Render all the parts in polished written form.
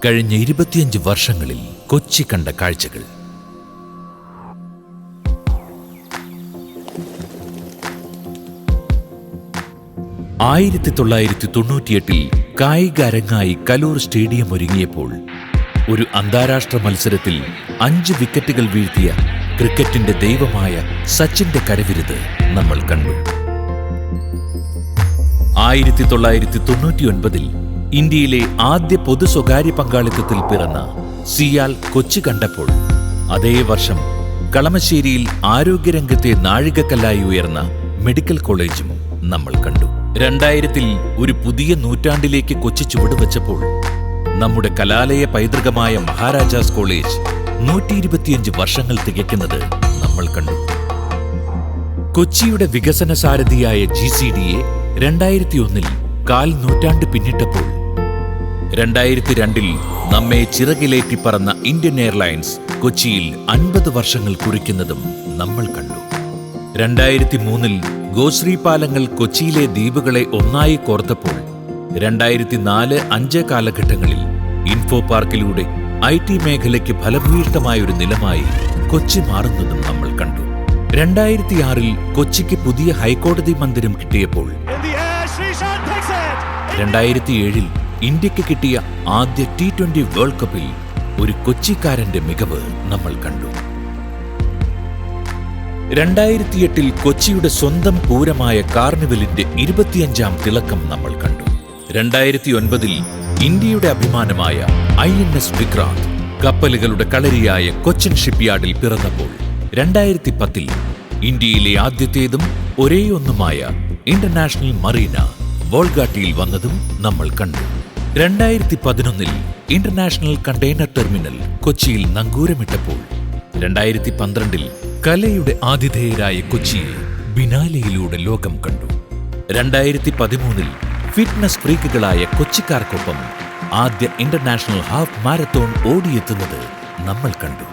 കഴിഞ്ഞ 25 വർഷങ്ങളിൽ കൊച്ചി കണ്ട കാഴ്ചകൾ. ആയിരത്തി 1998 കായിക അരങ്ങായി കലൂർ സ്റ്റേഡിയം ഒരുങ്ങിയപ്പോൾ ഒരു അന്താരാഷ്ട്ര മത്സരത്തിൽ 5 വിക്കറ്റുകൾ വീഴ്ത്തിയ ക്രിക്കറ്റിന്റെ ദൈവമായ സച്ചിന്റെ കരവിരുത് നമ്മൾ കണ്ടു. 1999 ഇന്ത്യയിലെ ആദ്യ പൊതു സ്വകാര്യ പങ്കാളിത്തത്തിൽ പിറന്ന സിയാൽ കൊച്ചി കണ്ടപ്പോൾ അതേ വർഷം കളമശ്ശേരിയിൽ ആരോഗ്യരംഗത്തെ നാഴികക്കല്ലായി ഉയർന്ന മെഡിക്കൽ കോളേജും നമ്മൾ കണ്ടു. 2000 ഒരു പുതിയ നൂറ്റാണ്ടിലേക്ക് കൊച്ചി ചുവടുവെച്ചപ്പോൾ നമ്മുടെ കലാലയ പൈതൃകമായ മഹാരാജാസ് കോളേജ് 125 വർഷങ്ങൾ തികയ്ക്കുന്നത് നമ്മൾ കണ്ടു. കൊച്ചിയുടെ വികസന സാരഥിയായ GCDA 2001 കാൽ നൂറ്റാണ്ട് പിന്നിട്ടപ്പോൾ 2002 നമ്മെ ചിറകിലേറ്റി പറന്ന ഇന്ത്യൻ എയർലൈൻസ് കൊച്ചിയിൽ 50 വർഷങ്ങൾ കുറിക്കുന്നതും നമ്മൾ കണ്ടു. 2003 ഗോശ്രീ പാലങ്ങൾ കൊച്ചിയിലെ ദ്വീപുകളെ ഒന്നായി കോർത്തപ്പോൾ 2004-5 കാലഘട്ടങ്ങളിൽ ഇൻഫോ പാർക്കിലൂടെ IT മേഖലയ്ക്ക് ഫലഭൂയിഷ്ടമായൊരു നിലമായി കൊച്ചി മാറുന്നതും നമ്മൾ കണ്ടു. 2006 കൊച്ചിക്ക് പുതിയ ഹൈക്കോടതി മന്ദിരം കിട്ടിയപ്പോൾ 2007 ഇന്ത്യക്ക് കിട്ടിയ ആദ്യ T20 വേൾഡ് കപ്പിൽ ഒരു കൊച്ചിക്കാരന്റെ മികവ് നമ്മൾ കണ്ടു. 2008 കൊച്ചിയുടെ സ്വന്തം പൂരമായ കാർണിവലിന്റെ 25ാം തിളക്കം നമ്മൾ കണ്ടു. 2009 ഇന്ത്യയുടെ അഭിമാനമായ INS വിക്രാന്ത് കപ്പലുകളുടെ കളരിയായ കൊച്ചിൻ ഷിപ്പ്യാർഡിൽ പിറന്നപ്പോൾ 2010 ഇന്ത്യയിലെ ആദ്യത്തേതും ഒരേയൊന്നുമായ ഇന്റർനാഷണൽ മറീന വോൾഗാട്ടിയിൽ വന്നതും നമ്മൾ കണ്ടു. 2011 ഇന്റർനാഷണൽ കണ്ടെയ്നർ ടെർമിനൽ കൊച്ചിയിൽ നങ്കൂരമിട്ടപ്പോൾ 2012 കലയുടെ ആതിഥേയരായ കൊച്ചിയെ ബിനാലയിലൂടെ ലോകം കണ്ടു. 2013 ഫിറ്റ്നസ് ഫ്രീക്കുകളായ കൊച്ചിക്കാർക്കൊപ്പം ആദ്യ ഇന്റർനാഷണൽ ഹാഫ് മാരത്തോൺ ഓടിയെത്തുന്നത് നമ്മൾ കണ്ടു.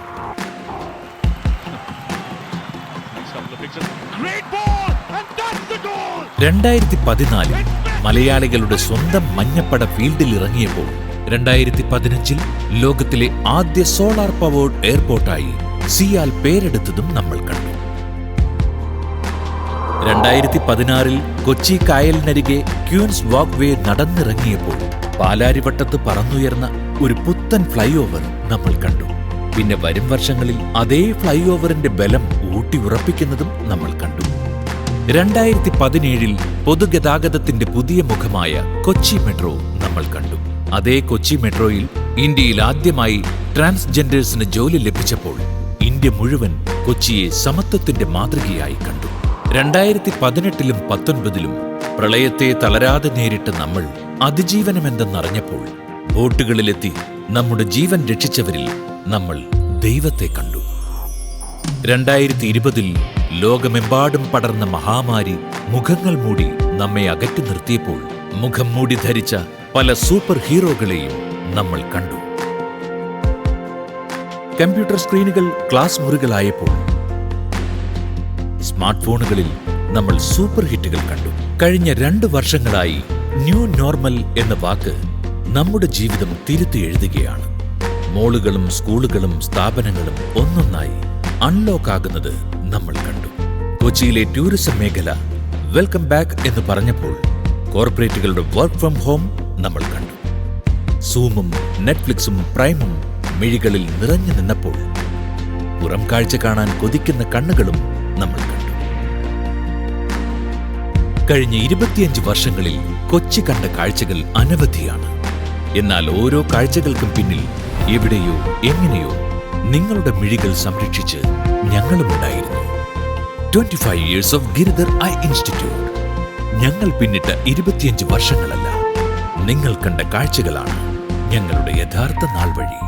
2014 മലയാളികളുടെ സ്വന്തം മഞ്ഞപ്പട ഫീൽഡിൽ ഇറങ്ങിയപ്പോൾ 2015 ലോകത്തിലെ ആദ്യ സോളാർ പവേർഡ് എയർപോർട്ടായി സിയാൽ പേരെടുത്തതും നമ്മൾ കണ്ടു. 2016 കൊച്ചി കായലിനരികെ ക്യൂൻസ് വാക്ക് വേ നടന്നിറങ്ങിയപ്പോൾ പാലാരിവട്ടത്ത് പറന്നുയർന്ന ഒരു പുത്തൻ ഫ്ലൈ ഓവർ നമ്മൾ കണ്ടു. പിന്നെ വരും വർഷങ്ങളിൽ അതേ ഫ്ലൈ ഓവറിന്റെ ബലം ഊട്ടി ഉറപ്പിക്കുന്നതും നമ്മൾ കണ്ടു. 2017 പൊതുഗതാഗതത്തിന്റെ പുതിയ മുഖമായ കൊച്ചി മെട്രോ നമ്മൾ കണ്ടു. അതേ കൊച്ചി മെട്രോയിൽ ഇന്ത്യയിൽ ആദ്യമായി ട്രാൻസ്ജെൻഡേഴ്സിന് ജോലി ലഭിച്ചപ്പോൾ ഇന്ത്യ മുഴുവൻ കൊച്ചിയെ സമത്വത്തിന്റെ മാതൃകയായി കണ്ടു. 2018 19 പ്രളയത്തെ തളരാതെ നേരിട്ട നമ്മൾ അതിജീവനമെന്തെന്നറിഞ്ഞപ്പോൾ ബോട്ടുകളിലെത്തി നമ്മുടെ ജീവൻ രക്ഷിച്ചവരിൽ നമ്മൾ ദൈവത്തെ കണ്ടു. 2020 ലോകമെമ്പാടും പടർന്ന മഹാമാരി മുഖങ്ങൾ മൂടി നമ്മെ അകറ്റി നിർത്തിയപ്പോൾ മുഖം മൂടി ധരിച്ച പല സൂപ്പർ ഹീറോകളെയും നമ്മൾ കണ്ടു. കമ്പ്യൂട്ടർ സ്ക്രീനുകൾ ക്ലാസ് മുറികളായപ്പോൾ സ്മാർട്ട് ഫോണുകളിൽ നമ്മൾ സൂപ്പർ ഹിറ്റുകൾ കണ്ടു. കഴിഞ്ഞ 2 വർഷങ്ങളായി ന്യൂ നോർമൽ എന്ന വാക്ക് നമ്മുടെ ജീവിതം തിരുത്തി എഴുതുകയാണ്. മോളുകളും സ്കൂളുകളും സ്ഥാപനങ്ങളും ഒന്നൊന്നായി അൺലോക്ക് ആകുന്നത് നമ്മൾ കണ്ടു. കൊച്ചിയിലെ ടൂറിസം മേഖല വെൽക്കം ബാക്ക് എന്ന് പറഞ്ഞപ്പോൾ കോർപ്പറേറ്റുകളുടെ വർക്ക് ഫ്രം ഹോം നമ്മൾ കണ്ടു. സൂമും നെറ്റ്ഫ്ലിക്സും പ്രൈമും മിഴികളിൽ നിറഞ്ഞു നിന്നപ്പോൾ പുറം കാഴ്ച കാണാൻ കൊതിക്കുന്ന കണ്ണുകളും നമ്മൾ കണ്ടു. കഴിഞ്ഞ 25 വർഷങ്ങളിൽ കൊച്ചി കണ്ട കാഴ്ചകൾ അനവധിയാണ്. എന്നാൽ ഓരോ കാഴ്ചകൾക്കും പിന്നിൽ എവിടെയോ എങ്ങനെയോ നിങ്ങളുടെ മിഴികൾ സംരക്ഷിച്ച് ഞങ്ങളുമുണ്ടായിരുന്നു. 25 years of Giridhar I institute. ഞങ്ങൾ പിന്നിട്ട 25 വർഷങ്ങളല്ല, നിങ്ങൾ കണ്ട കാഴ്ചകളാണ് ഞങ്ങളുടെ യഥാർത്ഥ നാൾവഴി.